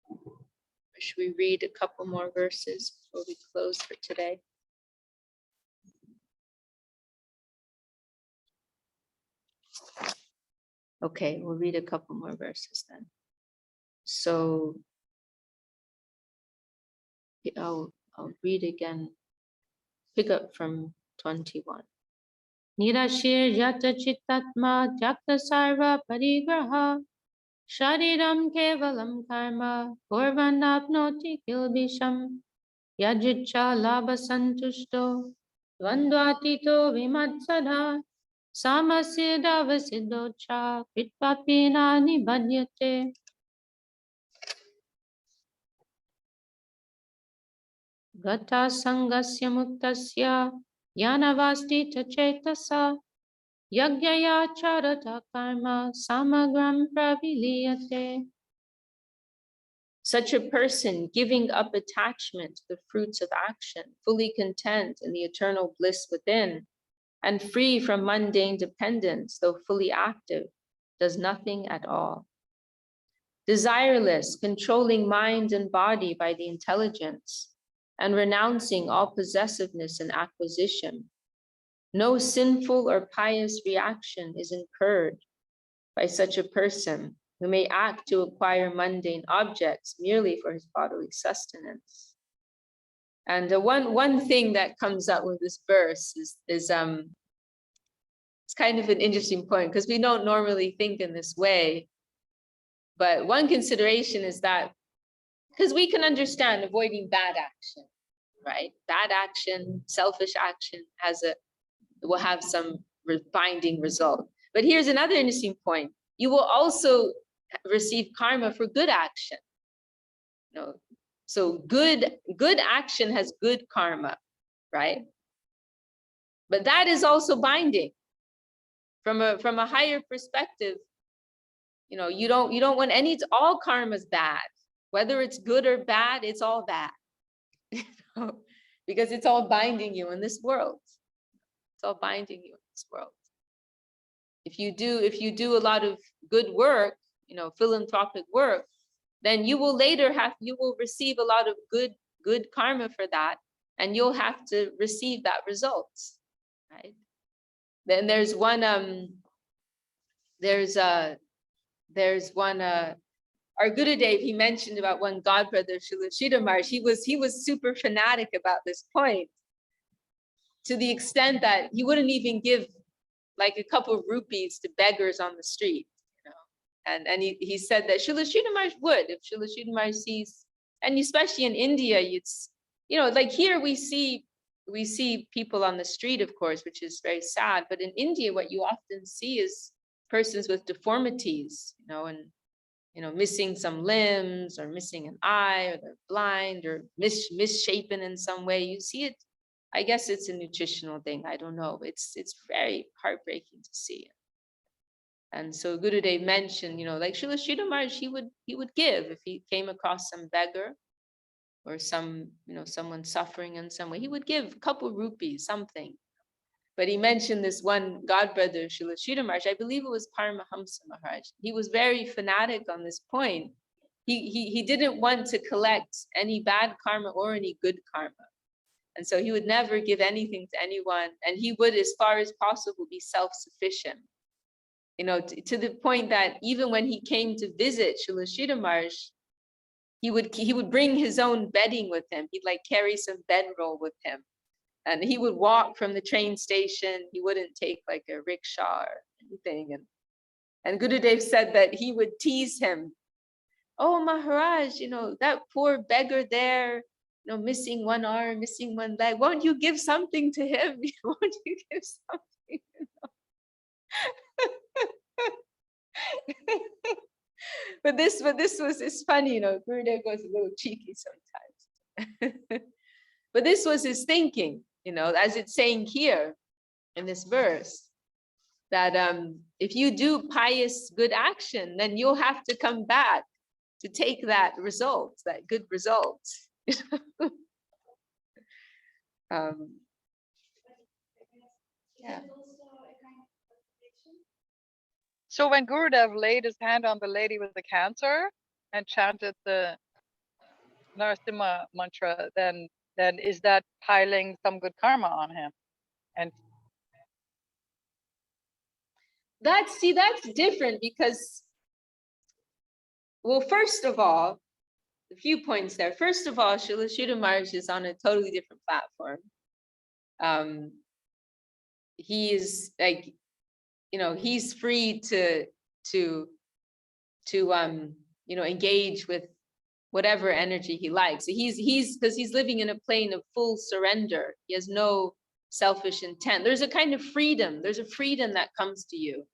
S1: Or should we read a couple more verses before we close for today? Okay, we'll read a couple more verses then. So I'll read again, pick up from 21. Nirashir yata chittatma jakta sarva parigraha shariram kevalam karma korvanapnoti kilbisham yajicha labha santushto dvandvatito vimatsada samasya davasiddhocha kritpapina nibhadyate. Gata sangasya muktasya yanavasti chetasa yagyaya charata karma samagram praviliyate. Such a person, giving up attachment to the fruits of action, fully content in the eternal bliss within, and free from mundane dependence, though fully active, does nothing at all. Desireless, controlling mind and body by the intelligence, and renouncing all possessiveness and acquisition, no sinful or pious reaction is incurred by such a person who may act to acquire mundane objects merely for his bodily sustenance. And one thing that comes up with this verse is it's kind of an interesting point, because we don't normally think in this way. But one consideration is that, because we can understand avoiding bad action, right? Bad action, selfish action will have some binding result. But here's another interesting point. You will also receive karma for good action. So good action has good karma, right? But that is also binding. From a higher perspective, you don't want all karma's bad. Whether it's good or bad, it's all bad. Because it's all binding you in this world. It's all binding you in this world. If you do a lot of good work, philanthropic work, then you will receive a lot of good karma for that, and you'll have to receive that result, right? Then there's one our Gurudev, he mentioned about one godbrother, Srila Sridhar Maharaj. He was super fanatic about this point, to the extent that he wouldn't even give like a couple of rupees to beggars on the street, and he said that Srila Sridhar Maharaj would, if Srila Sridhar Maharaj sees, and especially in India, it's, like here we see people on the street, of course, which is very sad, but in India, what you often see is persons with deformities, and missing some limbs, or missing an eye, or they're blind, or misshapen in some way. You see it I guess it's a nutritional thing. I don't know. It's very heartbreaking to see. And so Gurudev mentioned, like Srila Sridhar Maharaj, he would give if he came across some beggar or some, someone suffering in some way, he would give a couple rupees, something. But he mentioned this one godbrother, Srila Sridhar Maharaj, I believe it was Paramahamsa Maharaj. He was very fanatic on this point. He didn't want to collect any bad karma or any good karma. And so he would never give anything to anyone. And he would, as far as possible, be self-sufficient. To the point that even when he came to visit Srila Sridhar Maharaj, he would bring his own bedding with him. He'd like carry some bedroll with him. And he would walk from the train station. He wouldn't take like a rickshaw or anything. And Gurudev said that he would tease him. Oh, Maharaj, that poor beggar there, missing one arm, missing one leg. Won't you give something to him? Won't you give something? But this was, it's funny, Gurudev was a little cheeky sometimes. But this was his thinking, as it's saying here in this verse, that if you do pious good action, then you'll have to come back to take that result, that good result. Yeah.
S2: So when Gurudev laid his hand on the lady with the cancer and chanted the Narasimha mantra, then is that piling some good karma on him? And
S1: that's different because, well, first of all, a few points there. First of all, Srila Sridhar Maharaj is on a totally different platform. He is like, he's free to engage with whatever energy he likes. He's because he's living in a plane of full surrender. He has no selfish intent. There's a kind of freedom. There's a freedom that comes to you.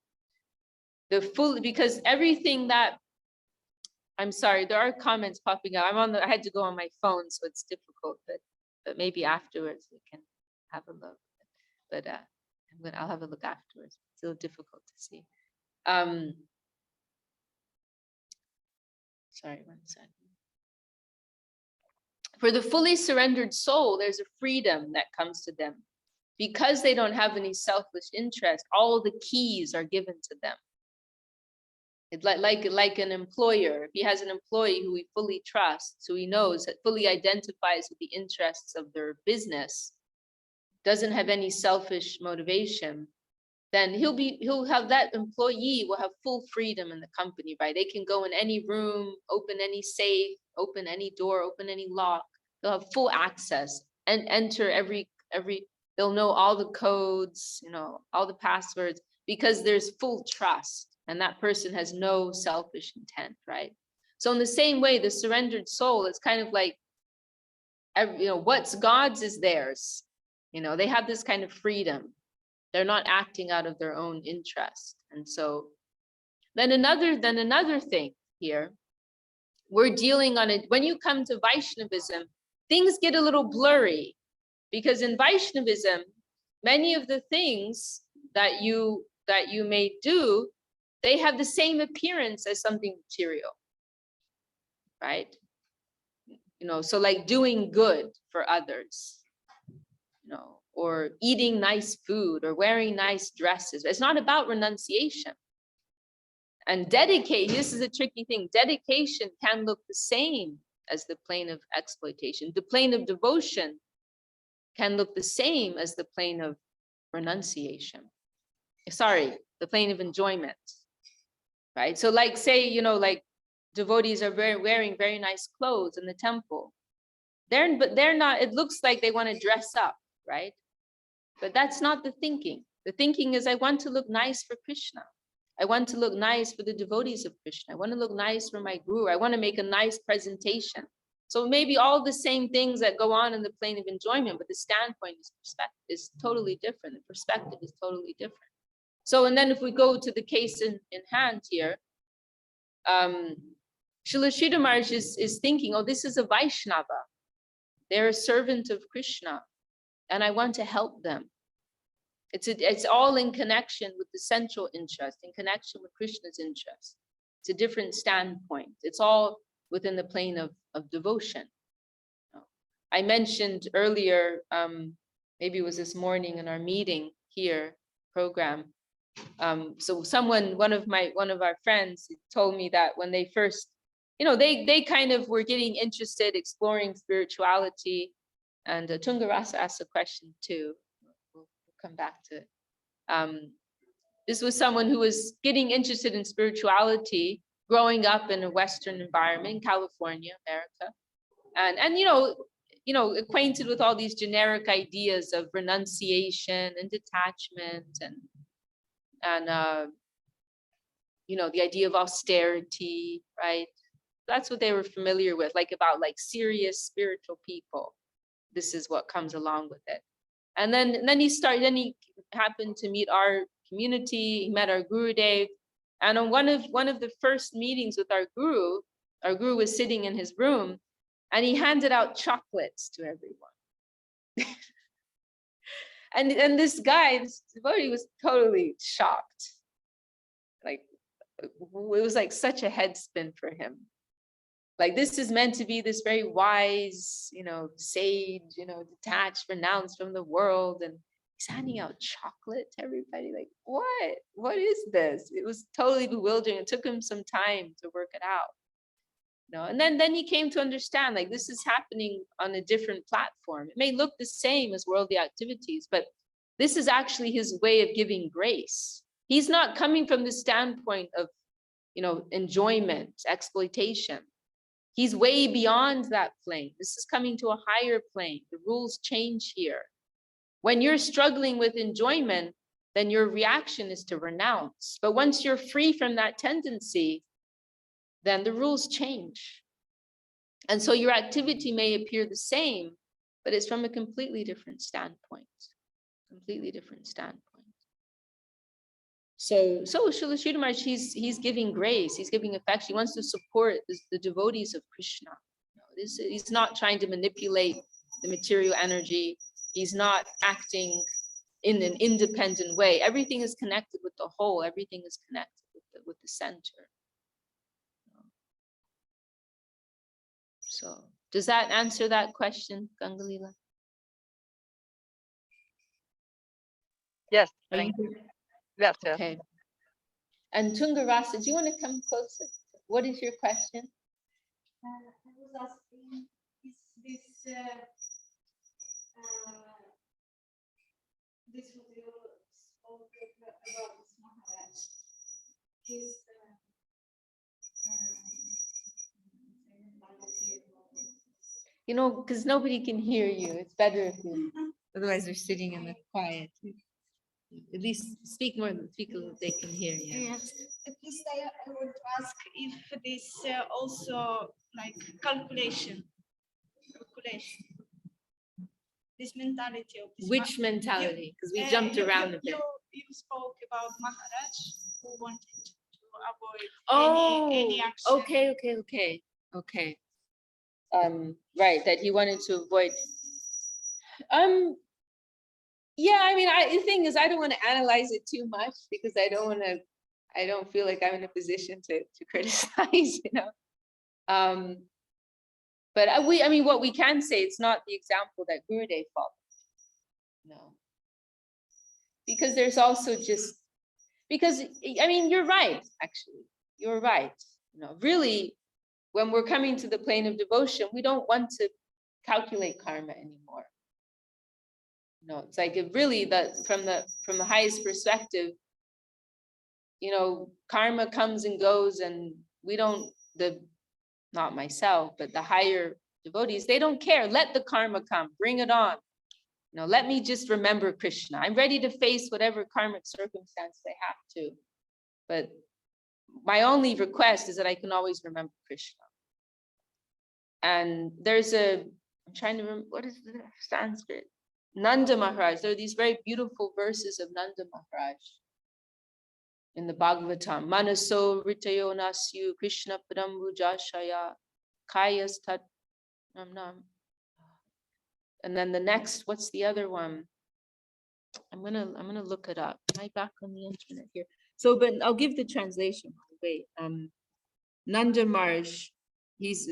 S1: Because everything that, I'm sorry, there are comments popping up. I had to go on my phone, so it's difficult, but maybe afterwards we can have a look. But I'll have a look afterwards. It's a little difficult to see. Sorry, one second. For the fully surrendered soul, there's a freedom that comes to them. Because they don't have any selfish interest, all the keys are given to them. It's like an employer. If he has an employee who he fully trusts, who he knows that fully identifies with the interests of their business, doesn't have any selfish motivation, then that employee will have full freedom in the company, right? They can go in any room, open any safe, open any door, open any lock. They'll have full access and enter every, they'll know all the codes, all the passwords, because there's full trust and that person has no selfish intent, right? So in the same way, the surrendered soul is kind of like, what's God's is theirs. They have this kind of freedom. They're not acting out of their own interest. And so then another thing here, we're dealing on it. When you come to Vaishnavism, things get a little blurry, because in Vaishnavism, many of the things that you may do, they have the same appearance as something material, right? So like doing good for others, or eating nice food or wearing nice dresses. It's not about renunciation. And this is a tricky thing. Dedication can look the same as the plane of exploitation. The plane of devotion can look the same as the plane of renunciation. Sorry, the plane of enjoyment, right? So like say, like devotees are wearing very nice clothes in the temple. They're not, it looks like they want to dress up, right? But that's not the thinking. The thinking is, I want to look nice for Krishna. I want to look nice for the devotees of Krishna. I want to look nice for my guru. I want to make a nice presentation. So maybe all the same things that go on in the plane of enjoyment, but the standpoint is totally different. The perspective is totally different. So, and then if we go to the case in hand here, Srila Sridhar Maharaj is thinking, oh, this is a Vaishnava. They're a servant of Krishna. and I want to help them. It's all in connection with the central interest, in connection with Krishna's interest. It's a different standpoint. It's all within the plane of devotion. I mentioned earlier, maybe it was this morning in our meeting here program. So one of our friends told me that when they first, they kind of were getting interested, exploring spirituality, and Tungarasa asked a question too. We'll come back to it. This was someone who was getting interested in spirituality, growing up in a Western environment, California, America, and acquainted with all these generic ideas of renunciation and detachment and the idea of austerity, right? That's what they were familiar with, about serious spiritual people. This is what comes along with it. And then he happened to meet our community. He met our Gurudev, and on one of the first meetings with our Guru was sitting in his room, and he handed out chocolates to everyone. and this guy, this devotee, was totally shocked. It was such a head spin for him. This is meant to be this very wise, sage, detached, renounced from the world, and he's handing out chocolate to everybody. What is this? It was totally bewildering. It took him some time to work it out. And then he came to understand, this is happening on a different platform. It may look the same as worldly activities, but this is actually his way of giving grace. He's not coming from the standpoint of, enjoyment, exploitation. He's way beyond that plane. This is coming to a higher plane. The rules change here. When you're struggling with enjoyment, then your reaction is to renounce. But once you're free from that tendency, then the rules change. And so your activity may appear the same, but it's from a completely different standpoint. Completely different standpoint. So Srila Sridhar Maharaj, he's giving grace, he's giving affection. He wants to support the devotees of Krishna. He's not trying to manipulate the material energy. He's not acting in an independent way. Everything is connected with the whole. Everything is connected with the center. So does that answer that question, Gangalila?
S2: Yes, thank you. Yes, yes.
S1: Okay. And Tungarasa, do you want to come closer? What is your question?
S4: I was asking, is this what you spoke about this Maharaj? Is
S1: because nobody can hear you. It's better if you, otherwise they're sitting in the quiet. At least speak more, speak a little, they can hear you.
S4: yes. At least I want to ask if this also calculation. This mentality of this.
S1: Which mentality? Because we jumped around a bit.
S4: You spoke about Maharaj who wanted to avoid any action.
S1: Okay. Right, that he wanted to avoid. The thing is, I don't want to analyze it too much because I don't feel like I'm in a position to criticize, But what we can say, it's not the example that Gurudev followed. No. Because there's also you're right, actually. You're right. Really, when we're coming to the plane of devotion, we don't want to calculate karma anymore. It's really that from the highest perspective, karma comes and goes, and we don't, not myself, but the higher devotees, they don't care. Let the karma come, bring it on. Let me just remember Krishna. I'm ready to face whatever karmic circumstance I have to. But my only request is that I can always remember Krishna. And I'm trying to remember, what is the Sanskrit? Nanda Maharaj. There are these very beautiful verses of Nanda Maharaj in the Bhagavatam. Manaso ritayo nasyu Krishna padambu jashaya kayas tat nam. And then the next, what's the other one? I'm gonna look it up. Am I back on the internet here? So, but I'll give the translation. Wait, Nanda Maharaj, he's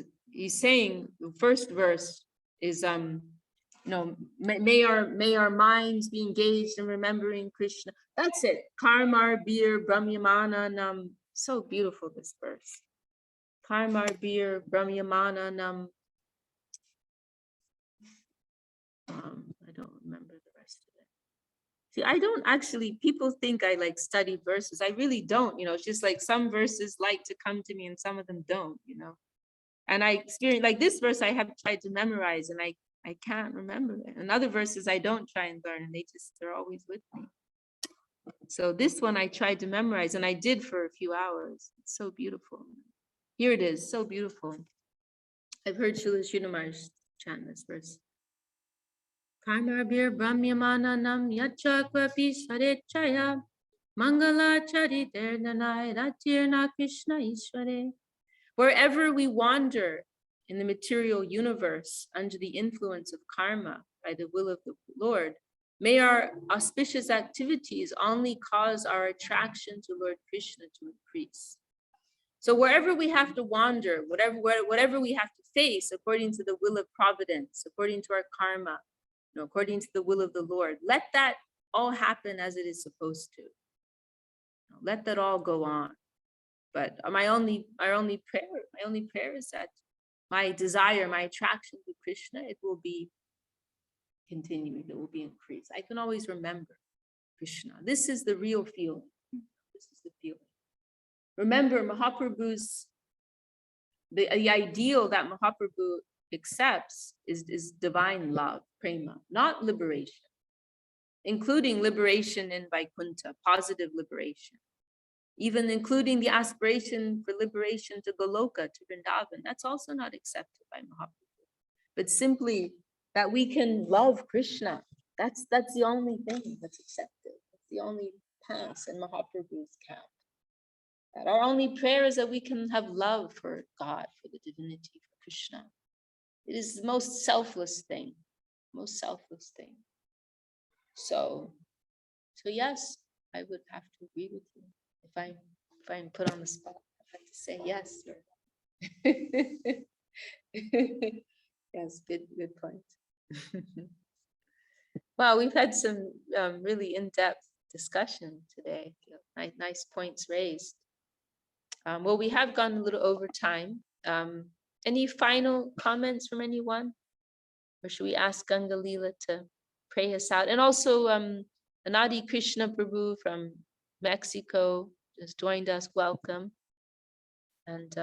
S1: saying the first verse is may our minds be engaged in remembering Krishna. That's it. Karmar Bir Brahmyamana Nam. So beautiful, this verse. Karmar Bir Brahmyamana Nam. I don't remember the rest of it. See, I don't actually, people think I like study verses. I really don't, it's just like some verses like to come to me and some of them don't, And I experience, like this verse I have tried to memorize and I can't remember it. And other verses I don't try and learn and they're always with me. So this one I tried to memorize and I did for a few hours. It's so beautiful. Here it is, so beautiful. I've heard Srila Sridhar chant this verse. Karmarbir Brahmyamananam Yachakvapi Sarechaya Mangala Chariter Nanai Ratirna Krishna Ishvare. Wherever we wander in the material universe under the influence of karma by the will of the Lord, may our auspicious activities only cause our attraction to Lord Krishna to increase. So wherever we have to wander, whatever we have to face according to the will of providence, according to our karma, according to the will of the Lord, let that all happen as it is supposed to. Let that all go on. But my only prayer is that my desire, my attraction to Krishna, it will be continuing, it will be increased. I can always remember Krishna. This is the real feeling. This is the feeling. Remember Mahaprabhu's, the ideal that Mahaprabhu accepts is divine love, prema, not liberation, including liberation in Vaikuntha, positive liberation, even including the aspiration for liberation to Goloka, to Vrindavan. That's also not accepted by Mahaprabhu, but simply that we can love Krishna. That's the only thing that's accepted. That's the only pass in Mahaprabhu's camp. That our only prayer is that we can have love for God, for the divinity, for Krishna. It is the most selfless thing, most selfless thing. So yes, I would have to agree with you. If I'm put on the spot, I have to say yes. Yes, good point. Wow, we've had some really in-depth discussion today. Nice points raised. Well, we have gone a little over time. Any final comments from anyone? Or should we ask Ganga Leela to pray us out? And also Anadi Krishna Prabhu from Mexico just joined us. Welcome. And